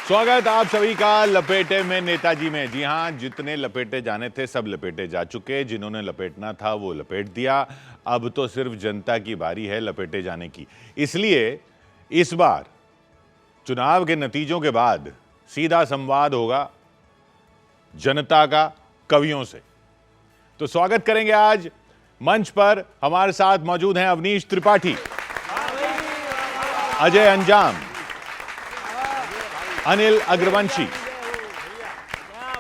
स्वागत आप सभी का लपेटे में नेताजी में। जी हां, जितने लपेटे जाने थे सब लपेटे जा चुके। जिन्होंने लपेटना था वो लपेट दिया। अब तो सिर्फ जनता की बारी है लपेटे जाने की। इसलिए इस बार चुनाव के नतीजों के बाद सीधा संवाद होगा जनता का कवियों से। तो स्वागत करेंगे आज मंच पर हमारे साथ मौजूद हैं अवनीश त्रिपाठी, अजय अंजाम, अनिल अग्रवंशी,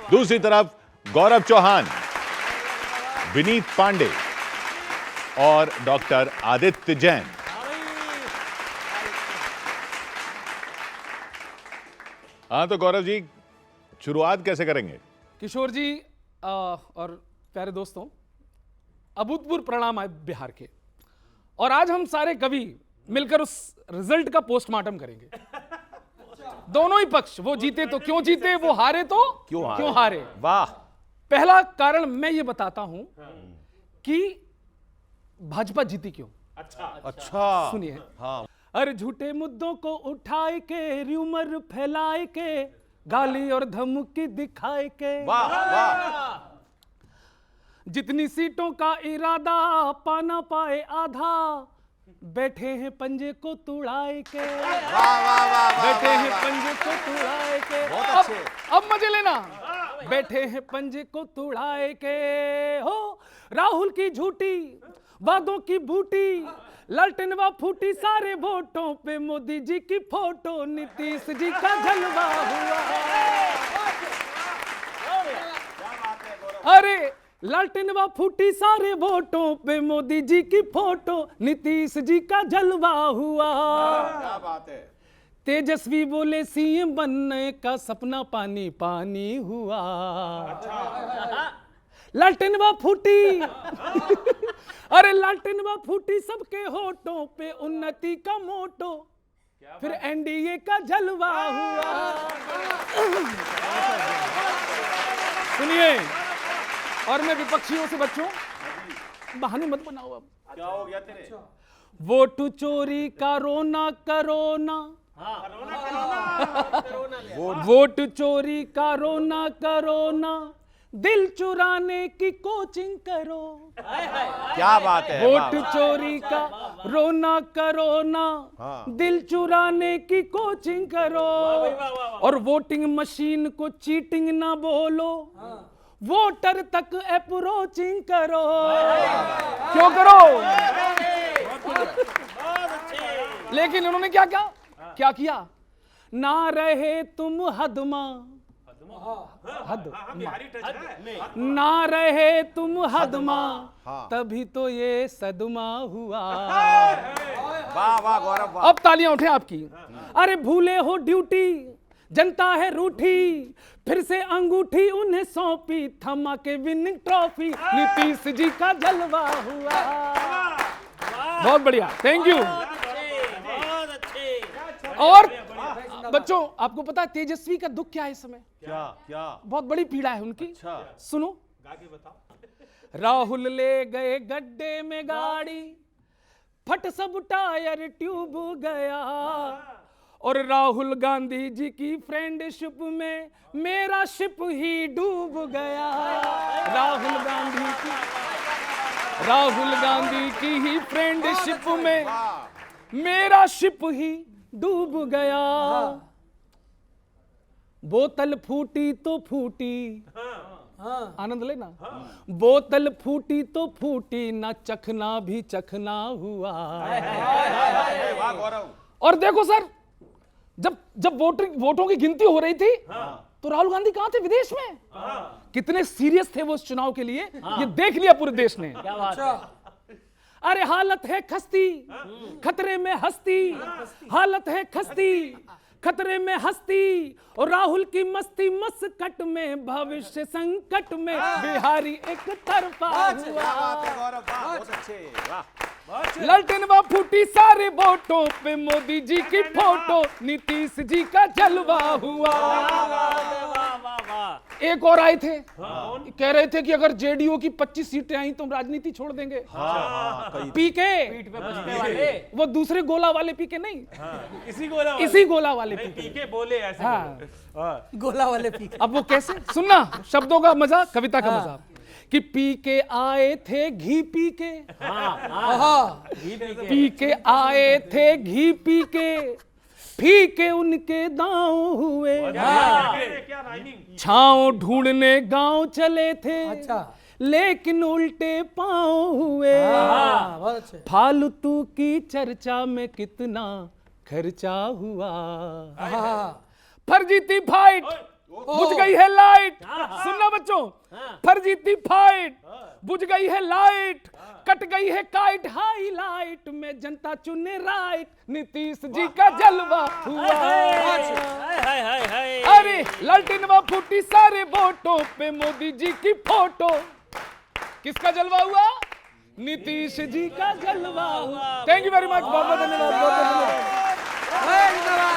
दूसरी तरफ गौरव चौहान, विनीत पांडे और डॉक्टर आदित्य जैन। हाँ तो गौरव जी, शुरुआत कैसे करेंगे? किशोर जी और प्यारे दोस्तों, अभूतपूर्व प्रणाम है बिहार के। और आज हम सारे कवि मिलकर उस रिजल्ट का पोस्टमार्टम करेंगे। दोनों ही पक्ष, वो जीते तो क्यों जीते, वो हारे तो क्यों हारे। वाह। पहला कारण मैं ये बताता हूं कि भाजपा जीती क्यों। अच्छा सुनिए। हाँ। अरे झूठे मुद्दों को उठाए के, र्यूमर फैलाए के, गाली और धमकी दिखाए के, वाह वाह। जितनी सीटों का इरादा पाना पाए आधा, बैठे हैं पंजे को तुड़ाए के। वाह वाह वाह। बैठे हैं पंजे को तुड़ाए के। बहुत अच्छे। अब मजे लेना। बैठे हैं पंजे को तुड़ाए के। हो राहुल की झूठी वादों की बूटी, ललटनवा फूटी सारे वोटों पे, मोदी जी की फोटो, नीतीश जी का जलवा हुआ। अरे लालटेनवा फूटी सारे वोटों पे, मोदी जी की फोटो, नीतीश जी का जलवा हुआ। क्या बात है। तेजस्वी बोले सीएम बनने का सपना पानी पानी हुआ। लालटेनवा फूटी अरे लालटेनवा फूटी सबके होठों पे, उन्नति का मोटो, फिर एनडीए का जलवा हुआ। सुनिए, और मैं विपक्षियों से बच्चों बहाने मत बनाओ। अब क्या हो गया तेरे? वोट चोरी का रोना करोना, वोट चोरी का रोना करोना, दिल चुराने की कोचिंग करो। क्या बात है। वोट चोरी का रोना करोना, दिल चुराने की कोचिंग करो। और वोटिंग मशीन को चीटिंग ना बोलो, वोटर तक अप्रोचिंग करो। क्यों करो? लेकिन उन्होंने क्या किया? ना रहे तुम हदमा, ना रहे तुम हदमा, तभी तो ये सदमा हुआ। वाह वाह गौरव वाह। अब तालियां उठे आपकी। अरे भूले हो ड्यूटी, जनता है रूठी, फिर से अंगूठी उन्हें सौंपी, थमा के विनिंग ट्रॉफी, नीतीश जी का जलवा हुआ। बहुत बढ़िया, थैंक यू। और बच्चों, आपको पता है तेजस्वी का दुख क्या है इस समय? क्या? बहुत बड़ी पीड़ा है उनकी। अच्छा। सुनो। राहुल ले गए गड्ढे में गाड़ी, फट सब टायर ट्यूब गया, और राहुल गांधी जी की फ्रेंडशिप में मेरा शिप ही डूब गया। राहुल गांधी की ही फ्रेंडशिप में मेरा शिप ही डूब गया। बोतल फूटी तो फूटी, आनंद लेना। बोतल फूटी तो फूटी, ना चखना भी चखना हुआ। वाह गौरव। और देखो सर, जब वोटों की गिनती हो रही थी, तो राहुल गांधी कहां थे? विदेश में। कितने सीरियस थे वो इस चुनाव के लिए, ये देख लिया पूरे देश ने। क्या बात है। अरे हालत है खस्ती, खतरे में हस्ती, हालत है खस्ती, खतरे में हस्ती, और राहुल की मस्ती मस्कट में, भविष्य संकट में, बिहारी एक तरफा हुआ। ललटेनवा फूटी सारे वोटों पे, मोदी जी की फोटो, नीतीश जी का जलवा हुआ। एक और आए थे, कह रहे थे कि अगर जेडीयू की 25 सीटें आई तो हम राजनीति छोड़ देंगे। पीके, वो दूसरे गोला वाले पीके नहीं, इसी गोला वाले पीके बोले ऐसे। हाँ, गोला वाले पीके। अब वो कैसे, सुनना शब्दों का मजा, कविता का मजा, कि पी के आए थे घी पी के, पी के आए थे घी पी के, फीके उनके दांव हुए, छांव ढूंढने गांव चले थे, अच्छा। लेकिन उल्टे पांव हुए, बहुत अच्छे। फालतू की चर्चा में कितना खर्चा हुआ, फर्जी थी फाइट, बुझ गई है लाइट, सुनना बच्चों, फर्जी थी फाइट, बुझ गई है लाइट, कट गई है काइट, हाईलाइट में जनता चुने राइट, नीतीश जी का जलवा हुआ। अरे लालटेनवा फूटी सारे वोटों पे मोदी जी की फोटो, किसका जलवा हुआ? नीतीश जी का जलवा हुआ। थैंक यू वेरी मच, बहुत बहुत धन्यवाद, बहुत बहुत धन्यवाद,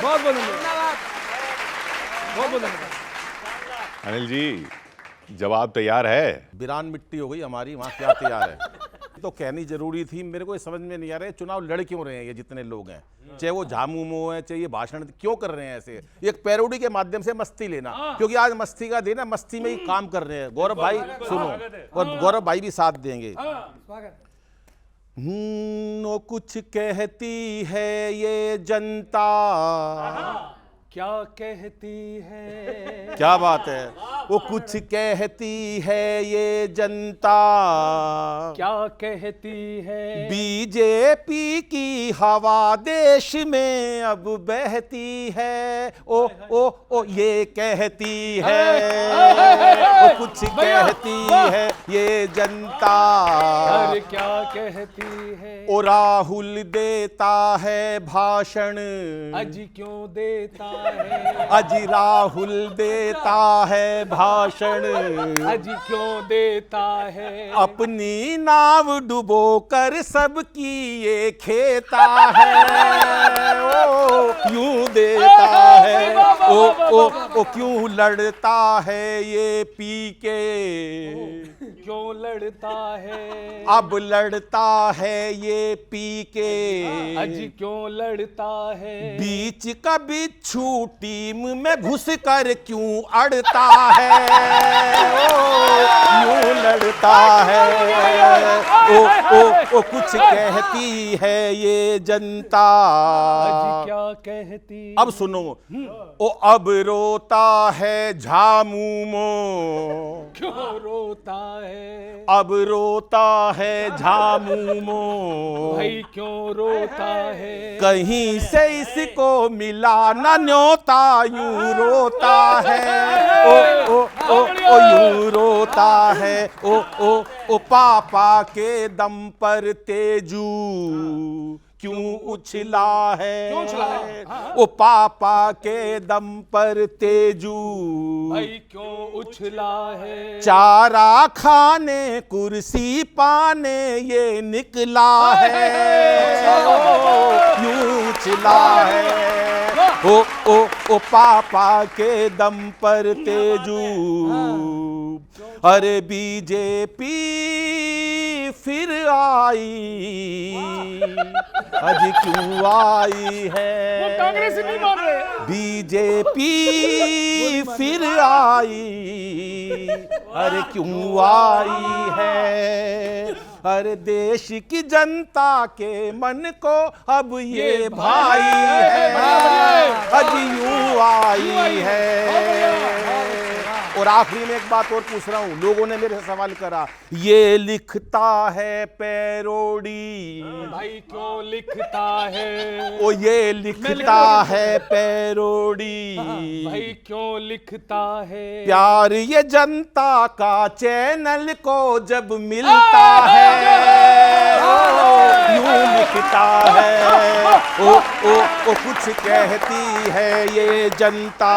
बहुत बहुत धन्यवाद, बहुत बहुत धन्यवाद। अनिल जी, जवाब तैयार है? वीरान मिट्टी हो गई हमारी, वहाँ क्या तैयार है? तो कहनी जरूरी थी, मेरे को ये समझ में नहीं आ रहा है चुनाव लड़ क्यों रहे हैं ये जितने लोग हैं, चाहे वो झामूमो है, चाहे ये भाषण, क्यों कर रहे हैं ऐसे? एक पैरोडी के माध्यम से मस्ती लेना, क्योंकि आज मस्ती का दिन है, मस्ती में ही काम कर रहे हैं। गौरव भाई सुनो, और गौरव भाई भी साथ देंगे। वो कुछ कहती है ये जनता, क्या कहती है, क्या बात है, वो कुछ कहती है ये जनता, क्या कहती है, बीजेपी की हवा देश में अब बहती है, ओ ये कहती है, वो कुछ कहती है ये जनता, अरे क्या कहती है, ओ राहुल देता है भाषण, अजी क्यों देता है, अजी राहुल देता है भाषण, अजी क्यों देता है, अपनी नाव डुबो कर सबकी ये खेता है, ओ क्यों देता है, ओ क्यों लड़ता है ये पी के, क्यों लड़ता है, अब लड़ता है ये पी के, अजी क्यों लड़ता है, बीच का बिच्छू टीम में घुस कर क्यों अड़ता है, क्यों लड़ता है, ओ कुछ कहती है ये जनता, अजी क्या कहती, अब सुनो, ओ अब रोता है झामूमो, क्यों रोता है, अब रोता है झामूमो, भाई क्यों रोता है, कहीं से इसको मिला न न्योता, यूं रोता है, ओ यूं रोता है, ओ पापा के दम पर तेजू क्यों उछला है, क्यों उछला है? ओ पापा के दम पर तेजू भाई क्यों उछला है, चारा खाने कुर्सी पाने ये निकला है, यूं उछला है, ओ पापा के दम पर तेजू, अरे बीजेपी फिर आई, आज क्यों आई है, वो कांग्रेसी नहीं मान रहे, बीजेपी फिर आई, अरे क्यों आई है, अरे देश की जनता के मन को अब ये भाई है, आज यूं आई है। और आखिरी में एक बात और पूछ रहा हूं, लोगों ने मेरे से सवाल करा, ये लिखता है पैरोडी, भाई क्यों लिखता है, ओ ये लिखता है पैरोडी, भाई क्यों लिखता है, प्यार ये जनता का चैनल को जब मिलता है, यूं लिखता है, ओ कुछ कहती है ये जनता,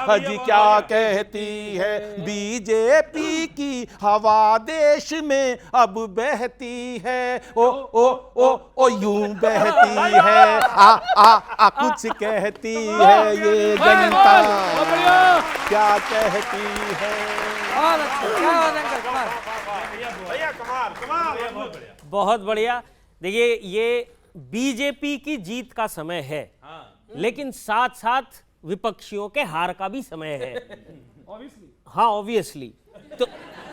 हज क्या कहती है, बीजेपी की हवा देश में अब बहती है, ओ यूं बहती है, आ कुछ कहती है ये जनता, क्या कहती है। बहुत अच्छा, क्या बात है अंकल, कमाल। बहुत बढ़िया। देखिए, ये बीजेपी की जीत का समय है, लेकिन साथ साथ विपक्षियों के हार का भी समय है। हाँ, ऑब्वियसली। तो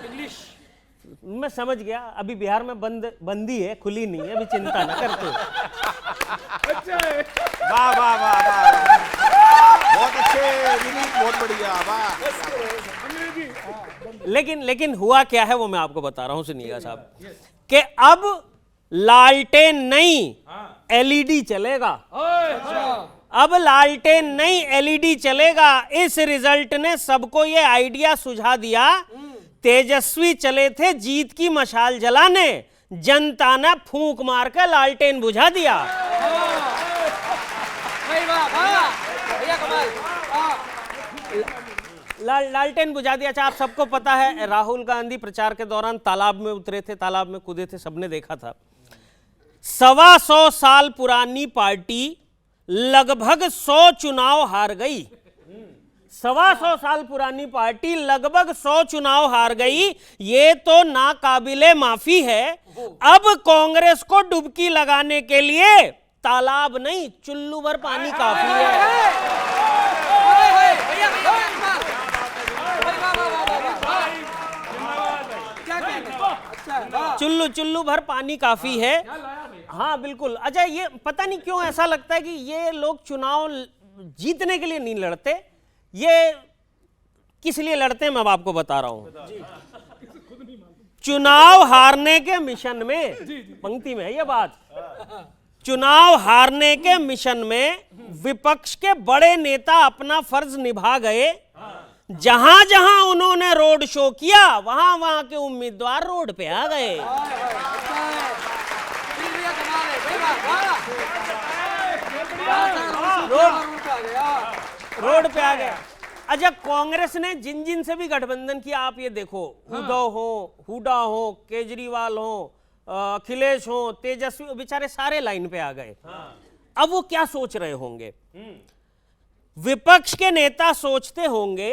इंग्लिश मैं समझ गया। अभी बिहार में बंदी है, खुली नहीं है, अभी चिंता ना करते। वाह वाह वाह वाह, बहुत अच्छे विनीत, बहुत बढ़िया, वाह। लेकिन हुआ क्या है वो मैं आपको बता रहा हूं, सुनिएगा साहब, कि अब लालटेन नहीं एलईडी चलेगा। अब लालटेन नहीं एलईडी चलेगा। इस रिजल्ट ने सबको ये आइडिया सुझा दिया। तेजस्वी चले थे जीत की मशाल जलाने, जनता ने फूंक मार कर लालटेन बुझा दिया। भैया कमाल। लालटेन बुझा दिया। अच्छा, आप सबको पता है राहुल गांधी प्रचार के दौरान तालाब में उतरे थे, तालाब में कूदे थे, सबने देखा था। 125 साल पुरानी पार्टी लगभग 100 चुनाव हार गई। 125 साल पुरानी पार्टी लगभग 100 चुनाव हार गई। ये तो नाकाबिले माफी है। अब कांग्रेस को डुबकी लगाने के लिए तालाब नहीं, चुल्लू भर पानी काफी है। चुल्लू भर पानी काफी है। हाँ बिल्कुल। अच्छा, ये पता नहीं क्यों ऐसा लगता है कि ये लोग चुनाव जीतने के लिए नहीं लड़ते। ये किस लिए लड़ते हैं मैं आपको बता रहा हूं। चुनाव हारने के मिशन में, पंक्ति में है ये बात, चुनाव हारने के मिशन में विपक्ष के बड़े नेता अपना फर्ज निभा गए। जहां जहां उन्होंने रोड शो किया, वहां वहां के उम्मीदवार रोड पे आ गए। रोड पे आ गया। अच्छा, कांग्रेस ने जिन जिन से भी गठबंधन किया, आप ये देखो, उद्धव हो, हुड्डा हो, केजरीवाल हो, अखिलेश हो, तेजस्वी, बेचारे सारे लाइन पे आ गए। अब वो क्या सोच रहे होंगे? विपक्ष के नेता सोचते होंगे,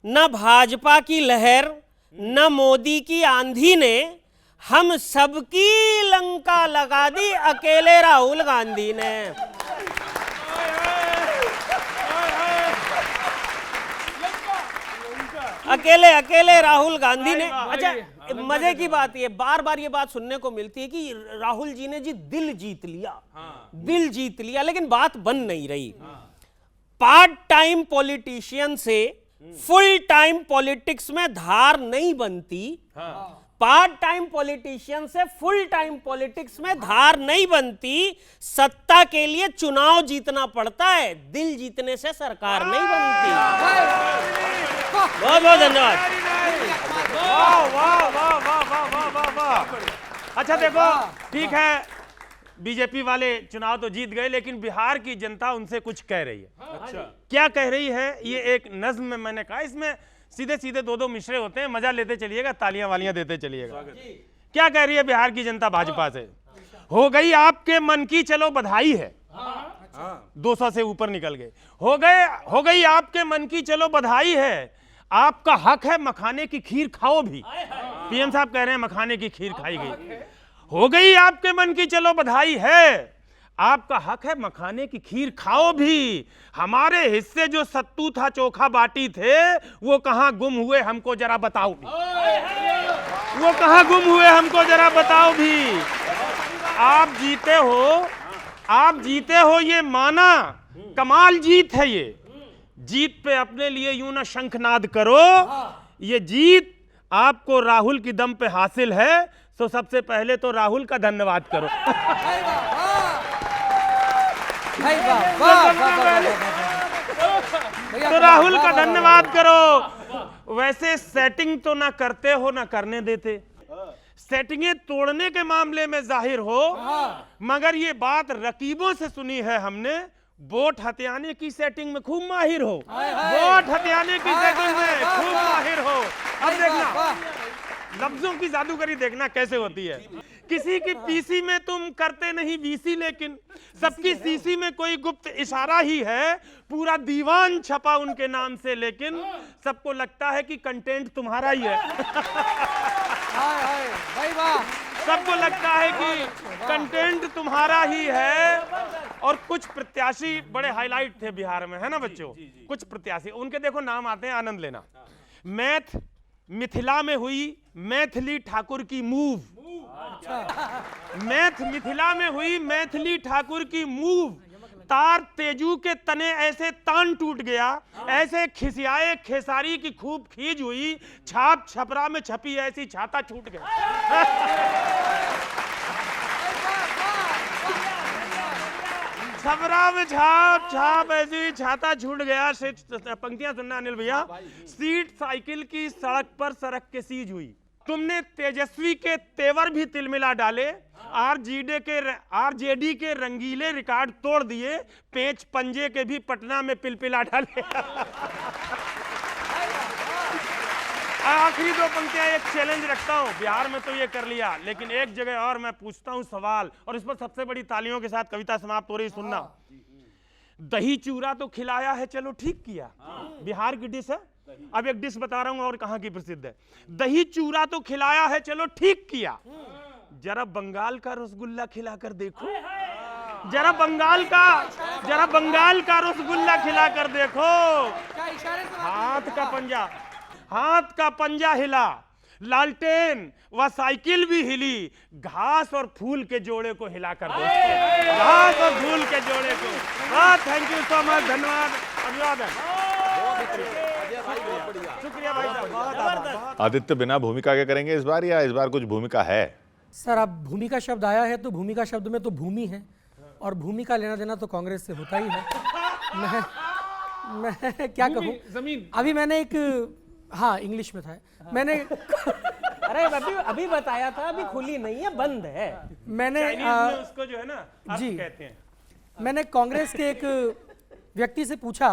न भाजपा की लहर न मोदी की आंधी ने हम सबकी लंका लगा दी, अकेले राहुल गांधी ने। अकेले राहुल गांधी ने। अच्छा, मजे की बात ये, बार बार ये बात सुनने को मिलती है कि राहुल जी ने जी दिल जीत लिया, दिल जीत लिया, लेकिन बात बन नहीं रही। पार्ट टाइम पॉलिटिशियन से फुल टाइम पॉलिटिक्स में धार नहीं बनती। पार्ट टाइम पॉलिटिशियन से फुल टाइम पॉलिटिक्स में धार नहीं बनती। सत्ता के लिए चुनाव जीतना पड़ता है, दिल जीतने से सरकार नहीं बनती। बहुत बहुत धन्यवाद। वाह वाह वाह वाह वाह वाह वाह वाह। अच्छा देखो, ठीक है, बीजेपी वाले चुनाव तो जीत गए, लेकिन बिहार की जनता उनसे कुछ कह रही है। अच्छा, क्या कह रही है? ये एक नज्म में मैंने कहा, इसमें सीधे सीधे दो मिसरे होते हैं, मजा लेते चलिएगा, तालियां वालियां देते चलिएगा। क्या कह रही है बिहार की जनता भाजपा से? हो गई आपके मन की चलो बधाई है। 200 से ऊपर निकल गए। हो गई आपके मन की चलो बधाई है, आपका हक है मखाने की खीर खाओ भी। पीएम साहब कह रहे हैं मखाने की खीर खाई गई। हो गई आपके मन की चलो बधाई है, आपका हक है मखाने की खीर खाओ भी। हमारे हिस्से जो सत्तू था चोखा बाटी थे, वो कहां गुम हुए हमको जरा बताओ भी। वो कहां गुम हुए हमको जरा बताओ भी। आप जीते हो ये माना, कमाल जीत है ये। जीत पे अपने लिए यूं ना शंखनाद करो, ये जीत आपको राहुल की दम पे हासिल है। तो सबसे पहले तो राहुल का धन्यवाद करो। तो राहुल का धन्यवाद करो। वैसे सेटिंग तो ना करते हो ना करने देते, सेटिंगें तोड़ने के मामले में जाहिर हो, मगर ये बात रकीबों से सुनी है हमने, वोट हथियाने की सेटिंग में खूब माहिर हो, वोट हथियाने की सेटिंग में खूब माहिर हो। अब देखना लफ्जों की जादूगरी देखना कैसे होती है। किसी की पीसी में तुम करते नहीं वीसी, लेकिन सबकी सीसी में कोई गुप्त इशारा ही है। पूरा दीवान छपा उनके नाम से, लेकिन सबको लगता है कि कंटेंट तुम्हारा ही है। भाई वाह, सबको लगता है कि कंटेंट तुम्हारा ही है। और कुछ प्रत्याशी बड़े हाईलाइट थे बिहार में, है ना बच्चों? कुछ प्रत्याशी, उनके देखो नाम आते हैं, आनंद लेना। मैथ मिथिला में हुई मैथिली ठाकुर की मूव। मैथ मिथिला में हुई मैथिली ठाकुर की मूव। तार तेजू के तने ऐसे तान टूट गया, ऐसे खिसियाए खेसारी की खूब खींच हुई। छाप छपरा में छपी ऐसी छाता छूट गया। छपरा में छाप छाप ऐसी छाता छूट गया। पंक्तियां सुनना अनिल भैया। सीट साइकिल की सड़क पर सड़क के सीज हुई। तुमने तेजस्वी के तेवर भी तिलमिला डाले। आरजेडी के रंगीले रिकॉर्ड तोड़ दिए। पेच पंजे के भी पटना में पिलपिला डाले। आखिरी दो पंक्तियां एक चैलेंज रखता हूं। बिहार में तो ये कर लिया, लेकिन एक जगह और मैं पूछता हूं सवाल, और इस पर सबसे बड़ी तालियों के साथ कविता समाप्त हो रही, सुनना। दही चूरा तो खिलाया है, चलो ठीक किया। बिहार की डिश है। अब एक डिश बता रहा हूं और कहां की प्रसिद्ध है। दही चूरा तो खिलाया है, चलो ठीक किया। जरा बंगाल का रसगुल्ला खिलाकर देखो। जरा बंगाल का रसगुल्ला खिलाकर देखो। हाथ का पंजा हिला, लालटेन व साइकिल भी हिली। घास और फूल के जोड़े को हिलाकर देखो। घास और फूल के जोड़े को। थैंक यू सो मच, धन्यवाद, अभिवादन। शुक्रिया भाई साहब। आदित्य, बिना भूमिका के करेंगे इस बार, या इस बार कुछ भूमिका है? सर, अब भूमिका शब्द आया है तो भूमिका शब्द में तो भूमि है, और भूमिका लेना देना तो कांग्रेस से होता ही है। मैं क्या कहूँ, जमीन। अभी मैंने एक, हाँ इंग्लिश में था मैंने अरे अभी बताया था, अभी खुली नहीं है, बंद है। मैंने उसको जो है ना अर्थ जी कहते हैं। मैंने कांग्रेस के एक व्यक्ति से पूछा,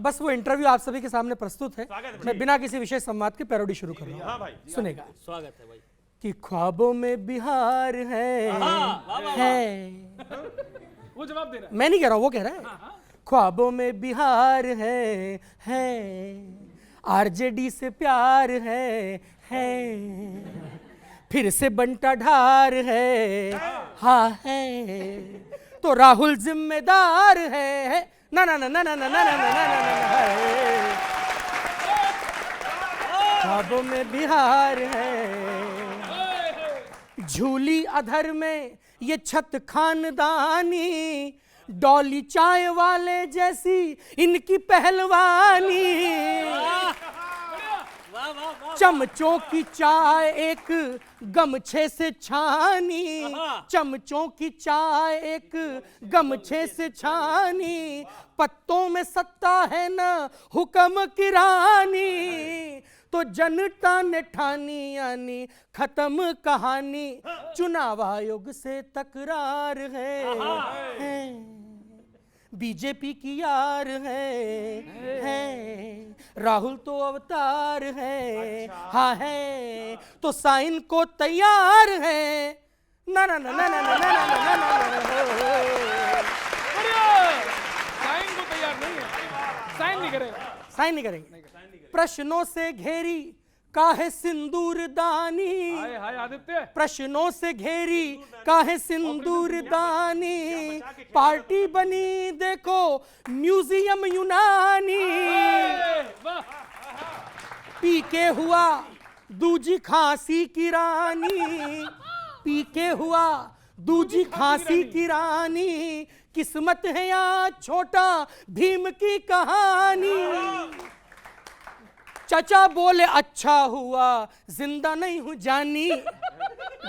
बस वो इंटरव्यू आप सभी के सामने प्रस्तुत है। मैं बिना किसी विशेष संवाद के पैरोडी शुरू कर रहा हूँ, सुनेगा। स्वागत है भाई। कि ख्वाबों में बिहार है। वो जवाब दे रहा है। मैं नहीं कह रहा हूँ, वो कह रहा है। ख्वाबों में बिहार है, आरजेडी से प्यार है, फिर से बंटा ढार है, हाँ है, तो राहुल जिम्मेदार है। ना ना ना ना ना ना ना ना ना ना, ख्वाबों में बिहार है। झूली अधर में ये छत खानदानी, डॉली चाय वाले जैसी इनकी पहलवानी। चमचों की चाय एक गमछे से छानी, चमचों की चाय एक गमछे से छानी। पत्तों में सत्ता है ना हुक्म की रानी, तो जनता ने ठानी यानी खत्म कहानी। चुनाव आयोग से तकरार है, बीजेपी की यार है, राहुल तो अवतार है, हाँ है, तो साइन को तैयार है। ना ना ना ना ना ना ना ना ना। साइन को तैयार नहीं है, साइन नहीं करेगा, साइन नहीं करेंगे। प्रश्नों से घेरी काहे सिंदूर दानी, हाय हाय आदित्य। प्रश्नों से घेरी काहे सिंदूर दानी। पार्टी बनी देखो म्यूजियम यूनानी, पीके हुआ दूजी खांसी की रानी, पीके हुआ दूजी खांसी की रानी। किस्मत है या छोटा भीम की कहानी। चचा बोले अच्छा हुआ जिंदा नहीं हूं जानी,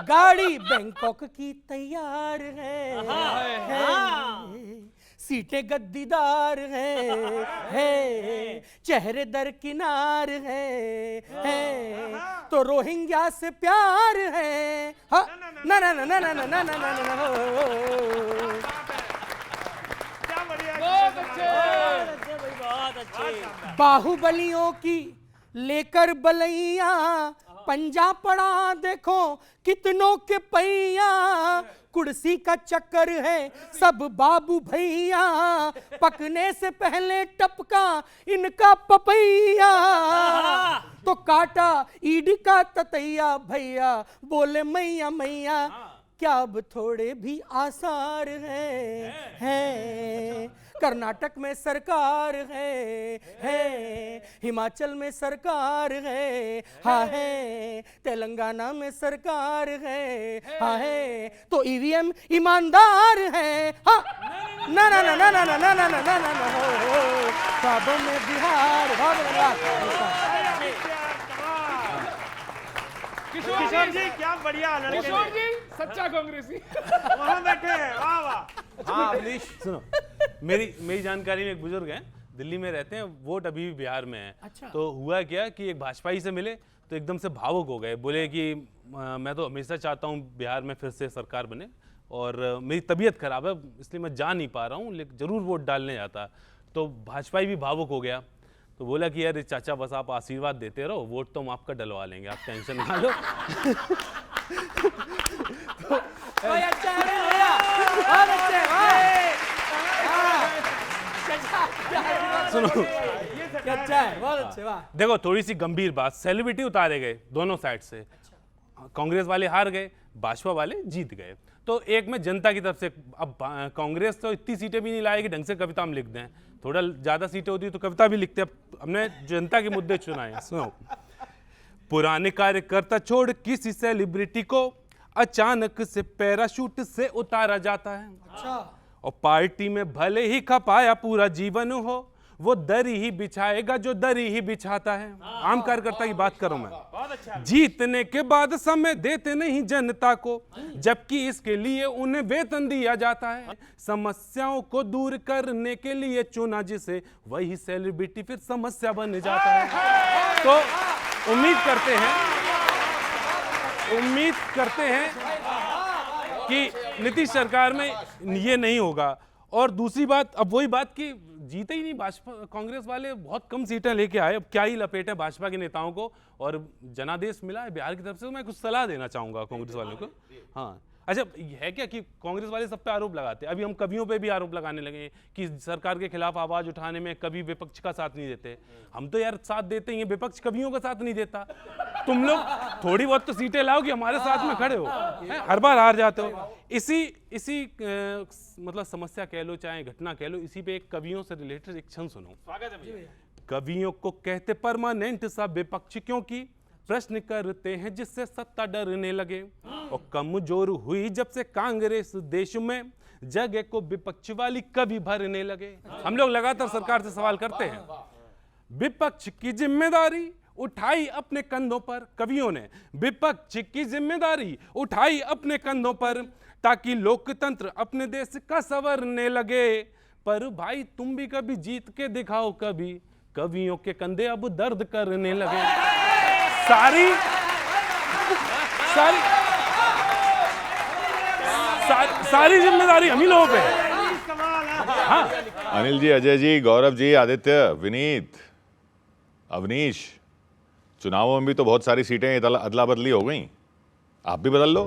गाड़ी बैंकॉक की तैयार है, सीटें गद्दीदार है, चेहरे दरकिनार है, तो रोहिंग्या से प्यार है। हाँ, ना ना ना ना ना ना ना ना ना। बहुत बहुत अच्छे। भाई बहुत अच्छे। बाहुबलियों की लेकर बलैया, पंजा पड़ा देखो कितनों के पैया, कुर्सी का चक्कर है सब बाबू भैया, पकने से पहले टपका इनका पपैया, तो काटा ईडी का ततैया भैया, बोले मैया मैया, क्या अब थोड़े भी आसार हैं? कर्नाटक में सरकार है, हिमाचल में सरकार है, हाँ है, तेलंगाना में सरकार है, हाँ है, तो ईवीएम ईमानदार है, हाँ। ना ना ना ना ना ना ना ना ना ना ना ना हो, ख्वाबों में बिहार। किशोर जी क्या बढ़िया लड़के किशोर जी सच्चा कांग्रेसी। वहां बैठे हैं, वाह वाह। हाँ अवनीश, सुनो, मेरी जानकारी में एक बुजुर्ग हैं, दिल्ली में रहते हैं, वोट अभी भी बिहार में है। अच्छा। तो हुआ क्या कि एक भाजपाई से मिले तो एकदम से भावुक हो गए, बोले कि मैं तो हमेशा चाहता हूँ बिहार में फिर से सरकार बने और मेरी तबीयत खराब है इसलिए मैं जा नहीं पा रहा हूँ, लेकिन जरूर वोट डालने जाता। तो भाजपाई भी भावुक हो गया, तो बोला कि यार चाचा बस आप आशीर्वाद देते रहो, वोट तो हम आपका डलवा लेंगे, आप टेंशन ना लो। भाई अच्छा है भैया, बहुत अच्छे। सुनो, अच्छा है, बहुत अच्छे, वाह। देखो थोड़ी सी गंभीर बात, सेलिब्रिटी उतारे गए दोनों साइड से, कांग्रेस वाले हार गए, भाजपा वाले जीत गए। तो एक में जनता की तरफ से, अब कांग्रेस तो इतनी सीटें भी नहीं लाएगी ढंग से कविता हम लिख दें, थोड़ा ज्यादा सीटें होती तो कविता भी लिखते। अब हमने जनता के मुद्दे चुनाए। सुनो, पुराने कार्यकर्ता छोड़ किसी सेलिब्रिटी को अचानक से पैराशूट से उतारा जाता है। अच्छा। और पार्टी में भले ही खपाया पूरा जीवन हो, वो दरी ही बिछाएगा जो दरी ही बिछाता है। आम कार्यकर्ता की बात करूं मैं। जीतने के बाद समय देते नहीं जनता को, जबकि इसके लिए उन्हें वेतन दिया जाता है। समस्याओं को दूर करने के लिए चुना जिसे, वही सेलिब्रिटी फिर समस्या बन जाता है। तो उम्मीद करते हैं कि नीतीश सरकार में ये नहीं होगा। और दूसरी बात, अब वही बात कि जीते ही नहीं भाजपा, कांग्रेस वाले बहुत कम सीटें लेके आए, अब क्या ही लपेटे भाजपा के नेताओं को। और जनादेश मिला है बिहार की तरफ से, तो मैं कुछ सलाह देना चाहूंगा कांग्रेस वालों को। हाँ, अच्छा है क्या कि कांग्रेस वाले सब पे आरोप लगाते हैं, अभी हम कवियों पे भी आरोप लगाने लगे कि सरकार के खिलाफ आवाज उठाने में कभी विपक्ष का साथ नहीं देते। हम तो यार साथ देते हैं, विपक्ष कवियों का साथ नहीं देता। तुम लोग थोड़ी बहुत तो सीटें लाओ कि हमारे साथ में खड़े हो, हर बार हार जाते हो। इसी मतलब समस्या कह लो चाहे घटना कह लो, इसी पे एक कवियों से रिलेटेड एक क्षण सुनो। कवियों को कहते परमानेंट सा विपक्ष, क्योंकि प्रश्न करते हैं जिससे सत्ता डरने लगे। और कमजोर हुई जब से कांग्रेस देश में, जगह को विपक्ष वाली कभी भरने लगे। हम लोग लगातार सरकार से सवाल करते हैं, विपक्ष की जिम्मेदारी उठाई अपने कंधों पर, कवियों ने विपक्ष की जिम्मेदारी उठाई अपने कंधों पर, ताकि लोकतंत्र अपने देश का संवरने लगे। पर भाई तुम भी कभी जीत के दिखाओ, कभी कवियों के कंधे अब दर्द करने लगे। सारी जिम्मेदारी हम ही लोगों पे है। हाँ। अनिल जी, अजय जी, गौरव जी, आदित्य, विनीत, अवनीश, चुनावों में भी तो बहुत सारी सीटें अदला बदली हो गई, आप भी बदल लो।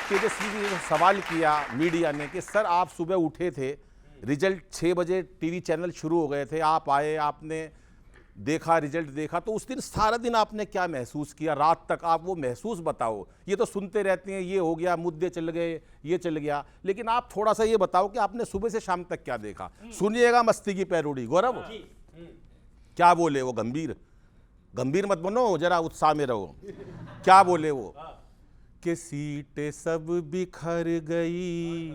तेजस्वी जी ने सवाल किया मीडिया ने कि सर आप सुबह उठे थे, रिजल्ट 6 बजे टीवी चैनल शुरू हो गए थे, आप आए, आपने देखा, रिजल्ट देखा, तो उस दिन सारा दिन आपने क्या महसूस किया, रात तक आप वो महसूस बताओ। ये तो सुनते रहते हैं, ये हो गया, मुद्दे चल गए, ये चल गया, लेकिन आप थोड़ा सा ये बताओ कि आपने सुबह से शाम तक क्या देखा। सुनिएगा मस्ती की पैरोडी। गौरव क्या बोले वो, गंभीर मत बनो, जरा उत्साह में रहो। क्या बोले वो कि सीटें सब बिखर गई,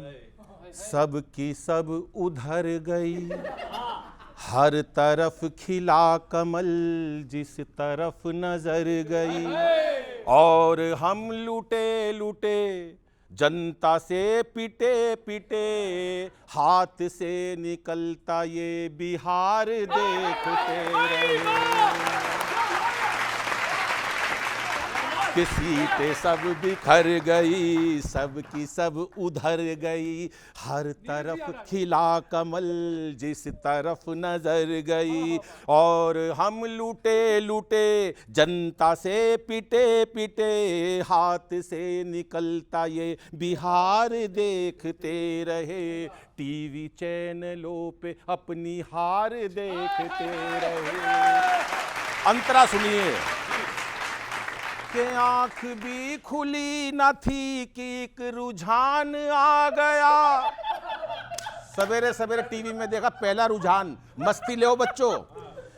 सब की सब उधर गई, हर तरफ खिला कमल जिस तरफ नजर गई, और हम लूटे लूटे जनता से पिटे पिटे, हाथ से निकलता ये बिहार देखते रहे। कि सीटें सब बिखर गई, सब की सब उधर गई, हर तरफ खिला कमल जिस तरफ नजर गई, और हम लूटे लूटे जनता से पिटे पिटे, हाथ से निकलता ये बिहार देखते रहे, टीवी चैनलों पे अपनी हार देखते रहे। अंतरा सुनिए कि आंख भी खुली न थी कि एक रुझान आ गया। सवेरे सवेरे टीवी में देखा पहला रुझान, मस्ती ले बच्चों,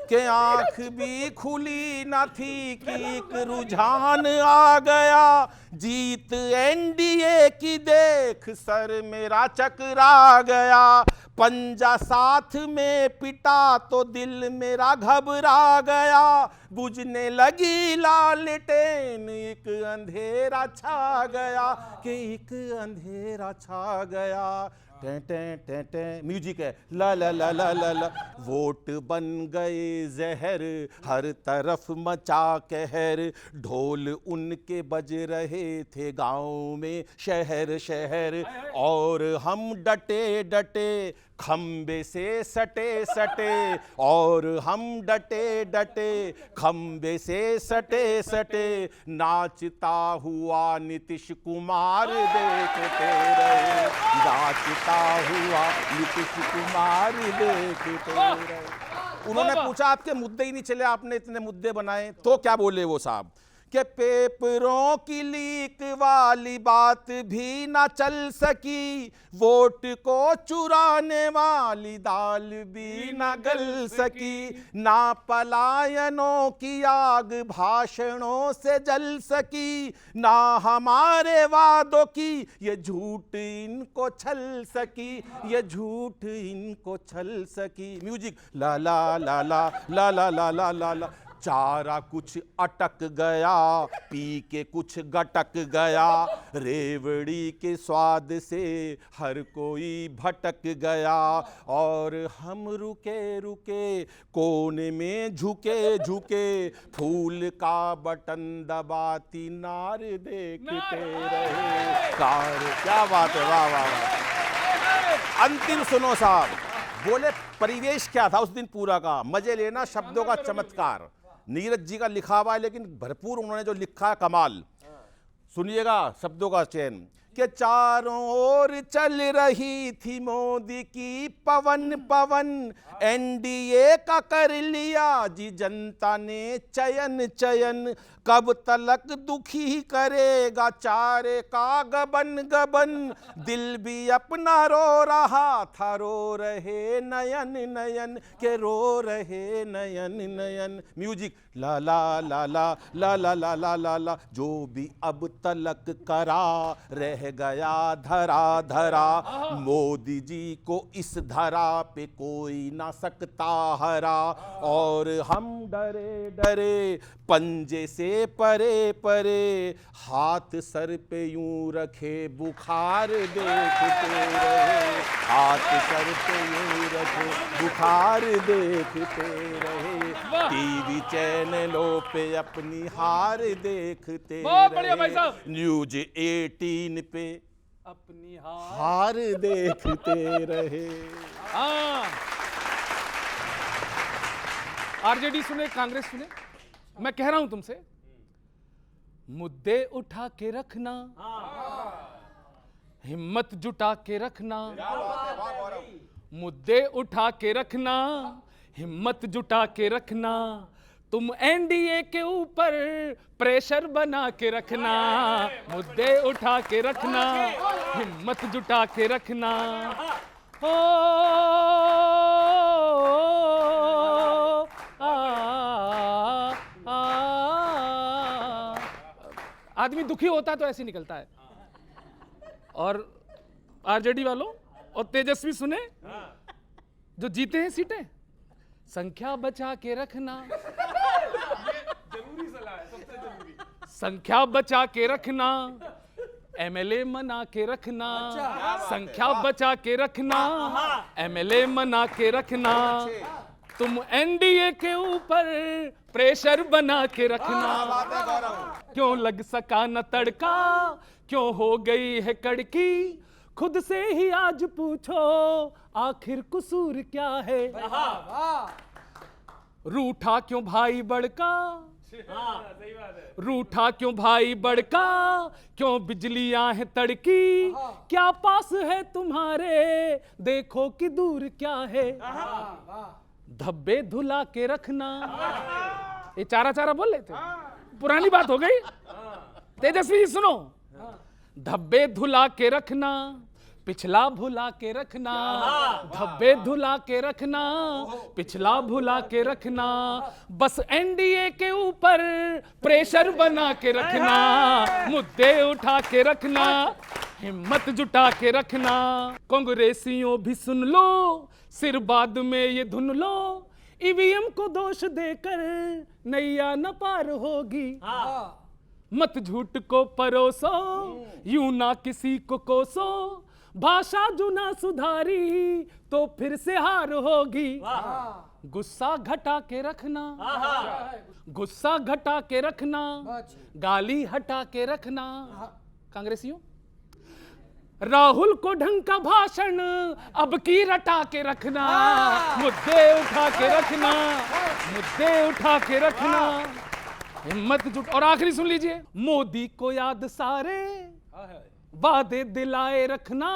कि आंख भी खुली न थी कि एक रुझान आ गया, जीत एनडीए की देख सर मेरा चकरा गया, पंजा साथ में पिटा तो दिल मेरा घबरा गया, बुझने लगी लालटेन एक अंधेरा छा गया, कि एक अंधेरा छा गया। टें टें टें टें म्यूजिक है, ला ला ला ला ला ला, वोट बन गए जहर हर तरफ मचा कहर, ढोल उनके बज रहे थे गांव में शहर शहर, और हम डटे डटे खंबे से सटे सटे, और हम डटे डटे खंबे से सटे सटे, नाचता हुआ नीतीश कुमार देखते रहे, नाचता हुआ नीतीश कुमार देखते रहे। उन्होंने पूछा आपके मुद्दे ही नहीं चले, आपने इतने मुद्दे बनाए, तो क्या बोले वो साहब कि पेपरों की लीक वाली बात भी ना चल सकी, वोट को चुराने वाली दाल भी ना गल सकी, ना पलायनों की आग भाषणों से जल सकी, ना हमारे वादों की ये झूठ इनको छल सकी, ये झूठ इनको छल सकी। म्यूजिक ला ला ला ला ला ला ला ला ला ला, चारा कुछ अटक गया, पी के कुछ गटक गया, रेवड़ी के स्वाद से हर कोई भटक गया, और हम रुके रुके कोने में झुके झुके, फूल का बटन दबाती नार देखते रहे कार। क्या बात है, वाह वाह वाह। अंतिम सुनो साहब, बोले परिवेश क्या था उस दिन पूरा का, मजे लेना, शब्दों का चमत्कार। नीरज जी का लिखा हुआ है लेकिन भरपूर उन्होंने जो लिखा है कमाल। सुनिएगा शब्दों का चयन, कि चारों ओर चल रही थी मोदी की पवन पवन, एनडीए का कर लिया जी जनता ने चयन चयन, कब तलक दुखी करेगा चारे का गबन गबन, दिल भी अपना रो रहा था, रो रहे नयन नयन, के रो रहे नयन नयन। म्यूजिक ला ला ला ला ला ला ला ला ला ला, जो भी अब तलक करा रह गया धरा धरा, मोदी जी को इस धरा पे कोई ना सकता हरा, और हम डरे डरे पंजे से परे परे, हाथ सर पे यूं रखे बुखार देखते रहे, हाथ सर पे यूं रखे बुखार देखते रहे, टीवी चैनलों पे अपनी हार देखते रहे, न्यूज 18 पे अपनी हार देखते रहे। आरजेडी सुने, कांग्रेस सुने, मैं कह रहा हूं तुमसे, मुद्दे उठा के रखना, हिम्मत जुटा के रखना, मुद्दे उठा के रखना, हिम्मत जुटा के रखना, तुम एनडीए के ऊपर प्रेशर बना के रखना, मुद्दे उठा के रखना, हिम्मत जुटा के रखना। ओ आदमी दुखी होता है तो ऐसे निकलता है। और आरजेडी वालों और तेजस्वी सुने, जो जीते हैं सीटें, संख्या बचा के रखना, जरूरी सलाह है, सबसे जरूरी, संख्या बचा के रखना, एमएलए मना के रखना, संख्या बचा के रखना, एमएलए मना के रखना, तुम एनडीए के ऊपर प्रेशर बना के रखना, क्यों लग सका न तड़का, क्यों हो गई है कड़की, खुद से ही आज पूछो आखिर कसूर क्या है। रूठा क्यों भाई बड़का, रूठा क्यों भाई बड़का, क्यों बिजलियां हैं तड़की, क्या पास है तुम्हारे देखो कि दूर क्या है। धब्बे धुला के रखना, ये चारा चारा बोल लेते, पुरानी बात हो गई। तेजस्वी जी सुनो, धब्बे धुला के रखना, पिछला भुला के रखना, धब्बे धुला के रखना, पिछला भुला के रखना, बस एनडीए के ऊपर प्रेशर बना के रखना, मुद्दे उठा के रखना, हिम्मत जुटा के रखना। कांग्रेसियों भी सुन लो, सिर बाद में ये धुन लो, ईवीएम को दोष देकर नैया न पार होगी। मत झूठ को परोसो, यूं ना किसी को कोसो, भाषा जो ना सुधारी तो फिर से हार होगी। गुस्सा घटा के रखना, गुस्सा घटा के रखना, गाली हटा के रखना। कांग्रेसियों, राहुल को ढंग का भाषण अब की रटा के रखना, मुद्दे उठा के रखना, मुद्दे उठा के रखना, हिम्मत जुट। और आखिरी सुन लीजिए, मोदी को याद सारे वादे दिलाए रखना,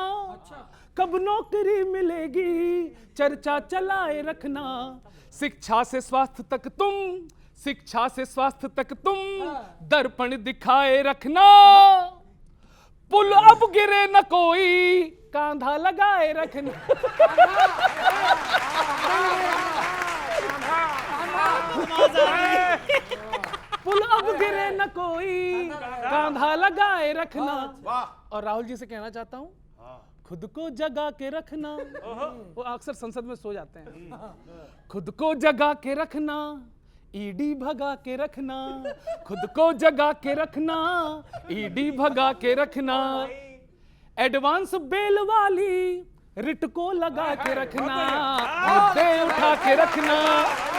कब नौकरी मिलेगी चर्चा चलाए रखना, शिक्षा से स्वास्थ्य तक तुम, शिक्षा से स्वास्थ्य तक तुम दर्पण दिखाए रखना, पुल अब गिरे न कोई कांधा लगाए रखना। पुल अब गिरे न कोई कांधा लगाए रखना। और राहुल जी से कहना चाहता हूं, खुद को जगा के रखना। वो अक्सर संसद में सो जाते हैं। खुद को जगा के रखना, ईडी भगा के रखना, खुद को जगा के रखना, ईडी भगा के रखना, एडवांस बेल वाली रिट को लगा के रखना, मुद्दे उठा के रखना,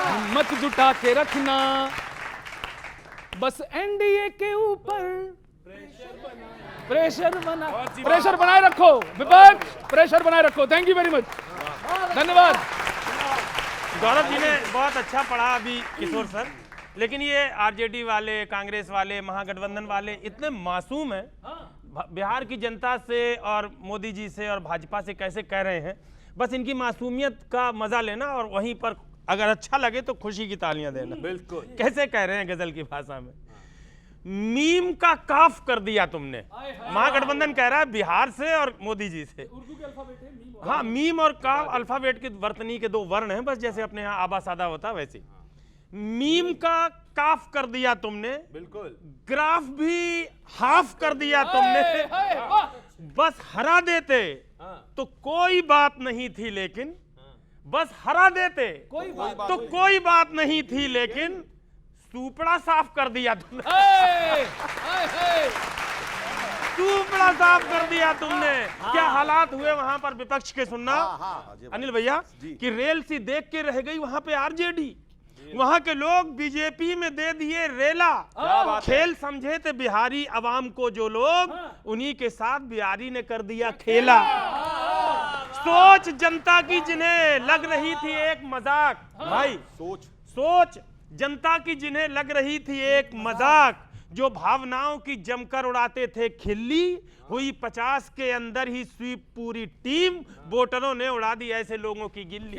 हिम्मत जुटा के रखना, बस एनडीए के ऊपर प्रेशर बनाए रखो, विपक्ष प्रेशर बनाए रखो। थैंक यू वेरी मच, धन्यवाद। गौरव जी ने बहुत अच्छा पढ़ा अभी किशोर सर, लेकिन ये आरजेडी वाले, कांग्रेस वाले, महागठबंधन वाले इतने मासूम हैं, बिहार की जनता से और मोदी जी से और भाजपा से कैसे कह रहे हैं, बस इनकी मासूमियत का मजा लेना और वहीं पर अगर अच्छा लगे तो खुशी की तालियां देना। बिल्कुल, कैसे कह रहे हैं गजल की भाषा में, मीम का काफ कर दिया तुमने। महागठबंधन कह रहा है बिहार से और मोदी जी से। हाँ, मीम और काफ अल्फाबेट की वर्तनी के दो वर्ण हैं, बस जैसे अपने यहाँ आबा सादा होता वैसे। मीम का काफ कर दिया तुमने, बिल्कुल, ग्राफ भी हाफ कर दिया तुमने, बस हरा देते तो कोई बात नहीं थी, लेकिन बस हरा देते तो कोई बात नहीं थी, लेकिन सुपड़ा साफ कर दिया तुमने। सुपड़ा साफ कर दिया तुमने। क्या हालात हुए वहां पर विपक्ष के, सुनना अनिल भैया, कि रेल सी देख के रह गई वहां पे आरजेडी, वहां के लोग बीजेपी में दे दिए रेला। खेल समझे थे बिहारी अवाम को जो लोग, उन्हीं के साथ बिहारी ने कर दिया खेला। सोच जनता की जिन्हें लग रही थी एक मजाक, भाई सोच जनता की जिन्हें लग रही थी एक मजाक, जो भावनाओं की जमकर उड़ाते थे खिल्ली, हुई 50 के अंदर ही स्वीप पूरी टीम, वोटरों ने उड़ा दी ऐसे लोगों की गिल्ली,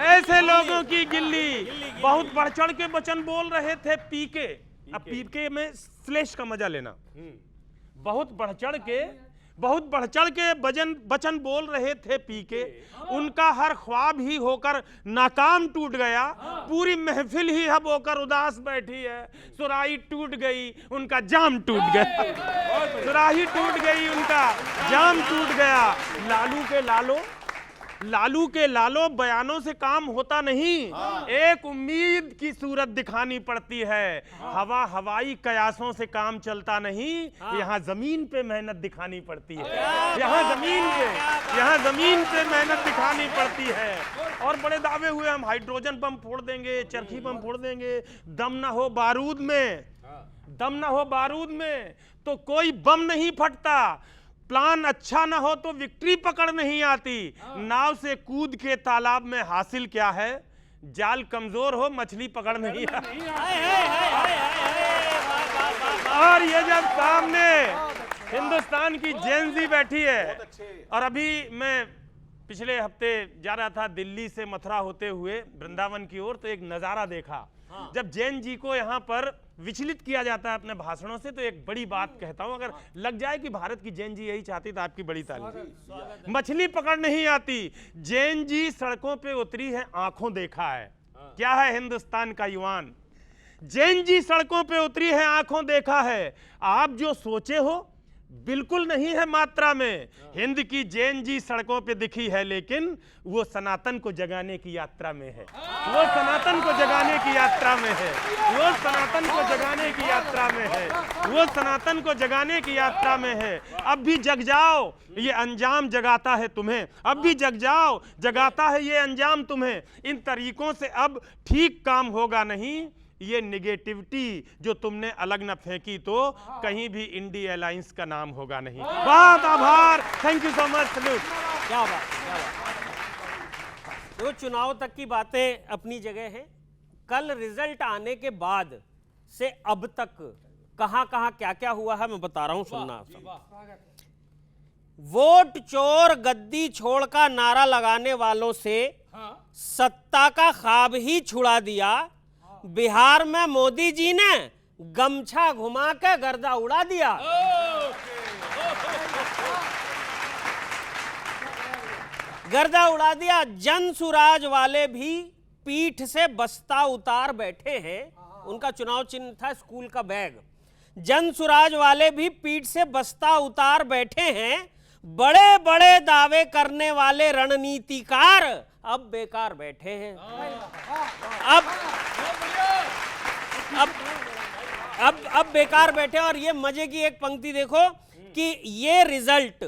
ऐसे लोगों की गिल्ली। बहुत बढ़ चढ़ के वचन बोल रहे थे पीके, अब पीके में फ्लैश का मजा लेना, बहुत बढ़ चढ़ के वचन बोल रहे थे पीके, उनका हर ख्वाब ही होकर नाकाम टूट गया, पूरी महफिल ही अब होकर उदास बैठी है, सुराही टूट गई उनका जाम टूट गया, सुराही टूट गई उनका जाम टूट गया। लालू के लालो लालू के लालो बयानों से काम होता नहीं, एक उम्मीद की सूरत दिखानी पड़ती है। हवाई कयासों से काम चलता नहीं, यहाँ जमीन पे मेहनत दिखानी पड़ती है। यहाँ जमीन पे मेहनत दिखानी पड़ती है। और बड़े दावे हुए, हम हाइड्रोजन बम फोड़ देंगे, चरखी बम फोड़ देंगे, दम ना हो बारूद में तो कोई बम नहीं फटता। प्लान अच्छा ना हो तो विक्ट्री पकड़ नहीं आती। नाव से कूद के तालाब में हासिल क्या है, जाल कमजोर हो मछली पकड़ नहीं आती। और ये जब सामने हिंदुस्तान की जेनजी बैठी है, और अभी मैं पिछले हफ्ते जा रहा था दिल्ली से मथुरा होते हुए वृंदावन की ओर, तो एक नजारा देखा। जब जैन जी को यहाँ पर विचलित किया जाता है अपने भाषणों से, तो एक बड़ी बात कहता हूं, अगर लग जाए कि भारत की जैन जी यही चाहती तो आपकी बड़ी ताली। मछली पकड़ नहीं आती, जैन जी सड़कों पे उतरी है, आंखों देखा है। क्या है हिंदुस्तान का युवान, जैन जी सड़कों पे उतरी है, आंखों देखा है। आप जो सोचे हो बिल्कुल नहीं है मात्रा में। हिंद की जैन जी सड़कों पे दिखी है, लेकिन वो सनातन को जगाने की यात्रा में है। वो सनातन को जगाने की यात्रा में है। वो सनातन को जगाने की यात्रा में है। वो सनातन को जगाने की यात्रा में है। अब भी जग जाओ, ये अंजाम जगाता है तुम्हें। अब भी जग जाओ, जगाता है ये अंजाम तुम्हें। इन तरीकों से अब ठीक काम होगा नहीं। ये निगेटिविटी जो तुमने अलग न फेंकी तो कहीं भी इंडी अलायंस का नाम होगा नहीं। बहुत आभार, thank you so much, salute. क्या बात। तो चुनाव तक की बातें अपनी जगह हैं। कल रिजल्ट आने के बाद से अब तक कहां क्या क्या हुआ है मैं बता रहा हूं, सुनना। वोट चोर गद्दी छोड़ का नारा लगाने वालों से सत्ता का ख्वाब ही छुड़ा दिया। बिहार में मोदी जी ने गमछा घुमा के गर्दा उड़ा दिया। गर्दा उड़ा दिया। जन सुराज वाले भी पीठ से बस्ता उतार बैठे हैं। उनका चुनाव चिन्ह था स्कूल का बैग। जन सुराज वाले भी पीठ से बस्ता उतार बैठे हैं। बड़े बड़े दावे करने वाले रणनीतिकार अब बेकार बैठे हैं। अब बेकार बैठे। और ये मजे की एक पंक्ति देखो कि ये रिजल्ट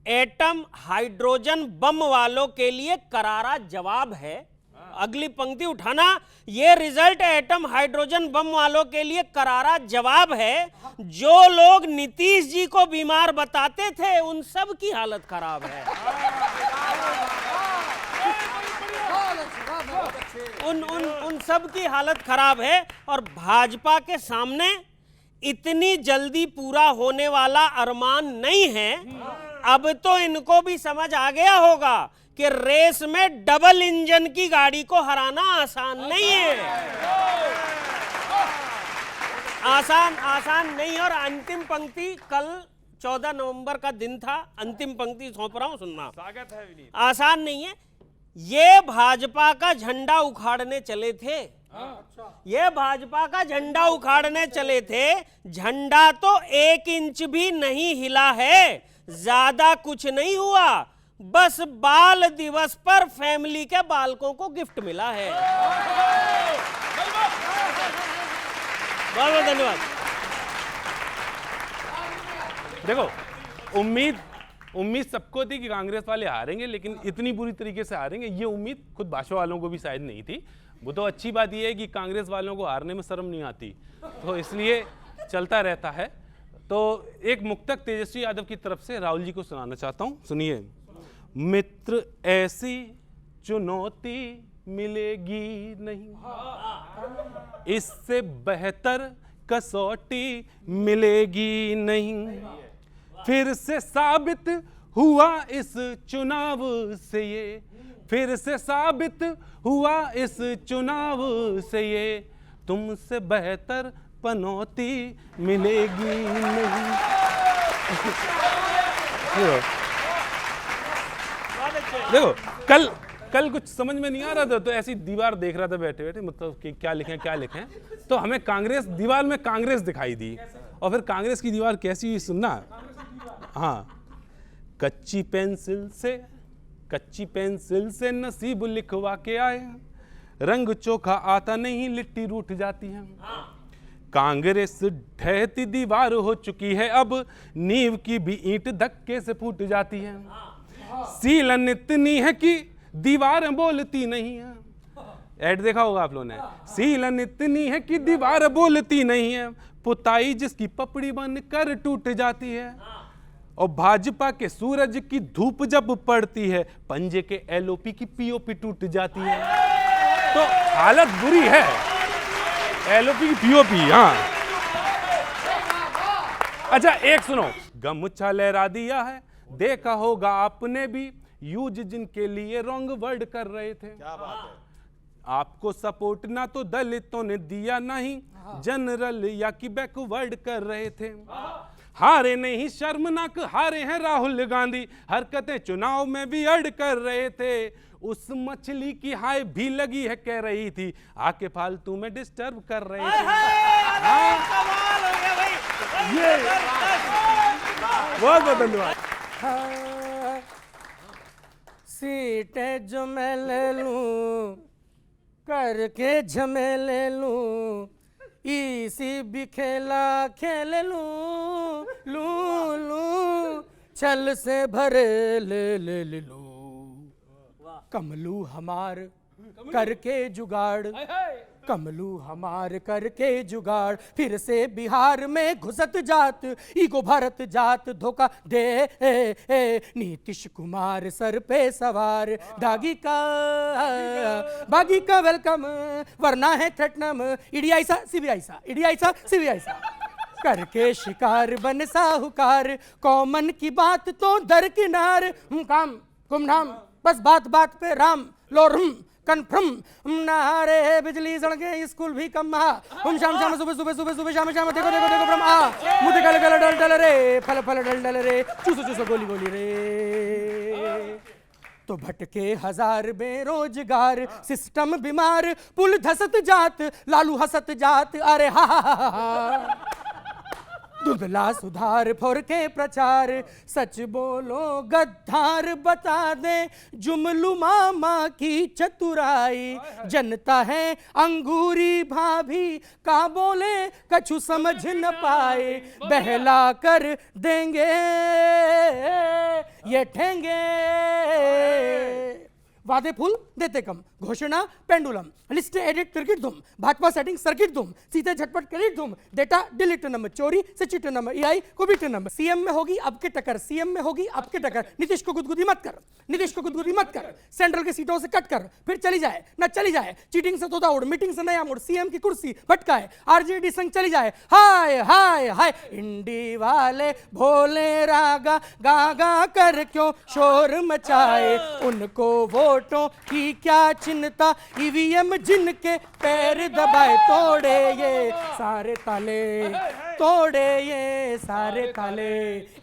एटम हाइड्रोजन बम वालों के लिए करारा जवाब है। अगली पंक्ति उठाना, ये रिजल्ट एटम हाइड्रोजन बम वालों के लिए करारा जवाब है। जो लोग नीतीश जी को बीमार बताते थे उन सब की हालत खराब है। उन सब की हालत खराब है। और भाजपा के सामने इतनी जल्दी पूरा होने वाला अरमान नहीं है। अब तो इनको भी समझ आ गया होगा कि रेस में डबल इंजन की गाड़ी को हराना आसान नहीं है। आसान नहीं। और अंतिम पंक्ति, कल 14 नवंबर का दिन था, अंतिम पंक्ति सौंप रहा हूं, सुनना। स्वागत है विनीत। आसान नहीं है। ये भाजपा का झंडा उखाड़ने चले थे। ये भाजपा का झंडा उखाड़ने चले थे। झंडा तो 1 इंच भी नहीं हिला है। ज्यादा कुछ नहीं हुआ, बस बाल दिवस पर फैमिली के बालकों को गिफ्ट मिला है। बहुत बहुत धन्यवाद। देखो, उम्मीद सबको थी कि कांग्रेस वाले हारेंगे, लेकिन इतनी बुरी तरीके से हारेंगे ये उम्मीद खुद भाजपा वालों को भी शायद नहीं थी। वो तो अच्छी बात ये है कि कांग्रेस वालों को हारने में शर्म नहीं आती, तो इसलिए चलता रहता है। तो एक मुक्तक तेजस्वी यादव की तरफ से राहुल जी को सुनाना चाहता हूं, सुनिए। मित्र ऐसी चुनौती मिलेगी नहीं, इससे बेहतर कसौटी मिलेगी नहीं। फिर से साबित हुआ इस चुनाव से ये, फिर से साबित हुआ इस चुनाव से ये, तुमसे बेहतर पनौती मिलेगी नहीं। देखो, कल कुछ समझ में नहीं आ रहा था, तो ऐसी दीवार देख रहा था बैठे बैठे, मतलब कि क्या लिखें। तो हमें कांग्रेस, दीवार में कांग्रेस दिखाई दी। और फिर कांग्रेस की दीवार कैसी हुई सुनना। हाँ, कच्ची पेंसिल से कच्ची पेंसिल से नसीब लिखवा के आए, रंग चोखा आता नहीं लिट्टी रूठ जाती है। कांग्रेस ढहती दीवार हो चुकी है, अब नींव की भी ईंट धक्के से फूट जाती है। सीलन इतनी है कि दीवार बोलती नहीं है। ऐड देखा होगा आप लोगों ने। सीलन इतनी है कि दीवार बोलती नहीं है, पुताई जिसकी पपड़ी बन कर टूट जाती है। और भाजपा के सूरज की धूप जब पड़ती है, पंजे के एलओपी की पीओपी टूट जाती है। तो हालत बुरी है, एलओपी की पीओपी। हाँ, अच्छा एक सुनो, गमछा लहरा दिया है, देखा होगा आपने भी, यूज जिनके लिए रॉन्ग वर्ड कर रहे थे। क्या बात है। आपको सपोर्ट ना तो दलितों ने दिया, नहीं जनरल या कि बैकवर्ड कर रहे थे। हारे नहीं शर्मनाक हारे हैं राहुल गांधी, हरकतें चुनाव में भी अड़ कर रहे थे। उस मछली की हाय भी लगी है कह रही थी, आके फालतू में डिस्टर्ब कर रहे थे। कमाल हो गया भाई। ये बहुत बहुत धन्यवाद। सीटें जो मैं ले लूं, करके झमेले लूं, इसी भी खेला खेल लूं, लूं लूं, छल से भरे ले लूं। कमलू हमार करके जुगाड़, कमलू हमार करके जुगाड़, फिर से बिहार में घुसत जात, ईगो भारत जात धोखा दे। नीतीश कुमार सर पे सवार, बागी का वेलकम, वरना है थ्रेटनम। ईडीआई सा सीबीआई सा, ईडीआई सा सीबीआई सा, करके शिकार बन साहूकार, कॉमन की बात तो दरकिनार। काम कुमधाम बस बात बात पे राम लोरम कन्फर्म नहारे बिजली सड़के स्कूल भी कम महा। हम शाम शाम सुबह सुबह सुबह सुबह शाम शाम देखो देखो देखो ब्रह्मा, मुझे गल गल डल डल रे, फल फल डल डल रे, चूसो चूसो गोली गोली रे। तो भटके हजार बेरोजगार, सिस्टम बीमार, पुल धसत जात, लालू हसत जात, अरे हा हा हा हा। दुबला सुधार फोर के प्रचार, सच बोलो गद्दार बता दे, जुमलू मामा की चतुराई। जनता है अंगूरी भाभी, का बोले कछु समझ न पाए, बहला कर देंगे ये ठेंगे। वादे फूल देते कम, घोषणा पेंडुलम, लिस्ट एडिट क्रिकेट धूम, भाजपा सेटिंग सर्किट धूम, सीधे झटपट क्रेडिट धूम, डेटा डिलीट नंबर, चोरी से चिट नंबर, ईआई को बीट नंबर। सीएम में होगी अब के टक्कर, सीएम में होगी अब के टक्कर। नीतीश को गुदगुदी मत कर, नीतीश को गुदगुदी मत कर, सेंट्रल के सीटों से कट कर, फिर चली जाए न चली जाए, चीटिंग से तोता उड़, मीटिंग से नया मोड़, सीएम की कुर्सी भटकाए, आरजेडी संग चली जाए। हाय हाय हाय, इंडी वाले भोले रागा गागा कर क्यों शोर मचाए, उनको वोटों की क्या चिंता, ईवीएम जिनके पैर दबाए, तोड़े ये सारे ताले, तोड़े ये सारे ताले।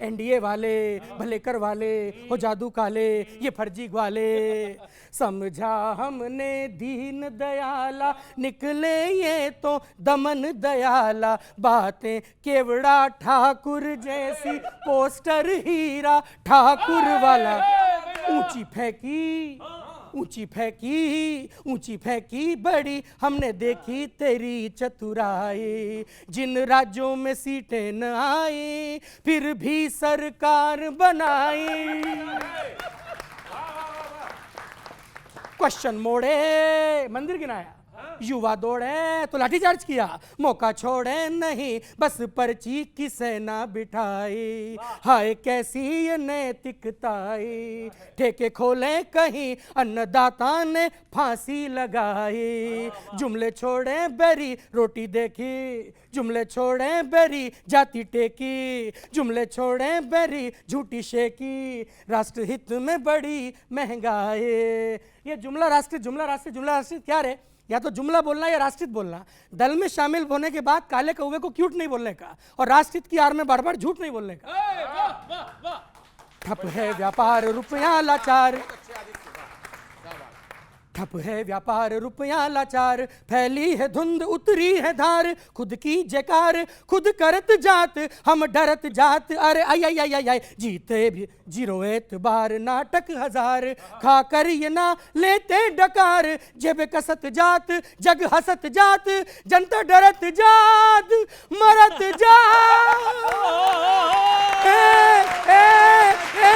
एनडीए वाले भले कर वाले हो जादू काले, ये फर्जी ग्वाले। समझा हमने दीन दयाला, निकले ये तो दमन दयाला। बातें केवड़ा ठाकुर जैसी, पोस्टर हीरा ठाकुर वाला। ऊंची फेंकी ऊंची फेंकी ऊंची फेंकी बड़ी हमने देखी तेरी चतुराई। जिन राज्यों में सीटें न आई फिर भी सरकार बनाई। क्वेश्चन मोड़े मंदिर गिनाया, युवा दौड़े तो लाठीचार्ज किया, मौका छोड़े नहीं बस पर्ची की सेना बिठाई। हाय कैसी ये नैतिकताई, ठेके खोले कहीं अन्नदाता ने फांसी लगाई। जुमले छोड़े बेरी रोटी देखी, जुमले छोड़े बेरी जाति टेकी, जुमले छोड़े बेरी झूठी शेकी। राष्ट्र हित में बड़ी महंगाई। ये जुमला राष्ट्र क्या रे? या तो जुमला बोलना या राष्ट्रहित बोलना। दल में शामिल होने के बाद काले कौवे को क्यूट नहीं बोलने का, और राष्ट्रहित की आड़ में बार बार झूठ नहीं बोलने का। ठप है व्यापार रुपया लाचार, ठप है व्यापार रुपया लाचार, फैली है धुंध उतरी है धार, खुद की जयकार खुद करत जात, हम डरत जात, अरे आई आई आई आई आई, जीते भी 0 एतबार, नाटक हजार, खा कर ये ना लेते डकार, जेब कसत जात जग हसत जात, जनता डरत जात मरत जात। ए, ए, ए,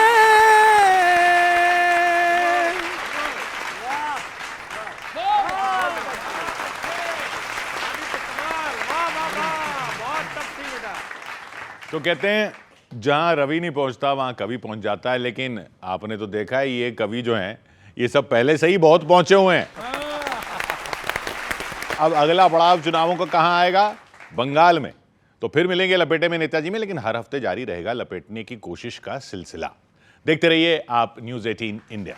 तो कहते हैं जहां रवि नहीं पहुंचता वहां कवि पहुंच जाता है, लेकिन आपने तो देखा है ये कवि जो हैं ये सब पहले से ही बहुत पहुंचे हुए हैं। अब अगला पड़ाव चुनावों का कहां आएगा? बंगाल में। तो फिर मिलेंगे लपेटे में नेताजी में, लेकिन हर हफ्ते जारी रहेगा लपेटने की कोशिश का सिलसिला। देखते रहिए आप न्यूज़ 18 इंडिया।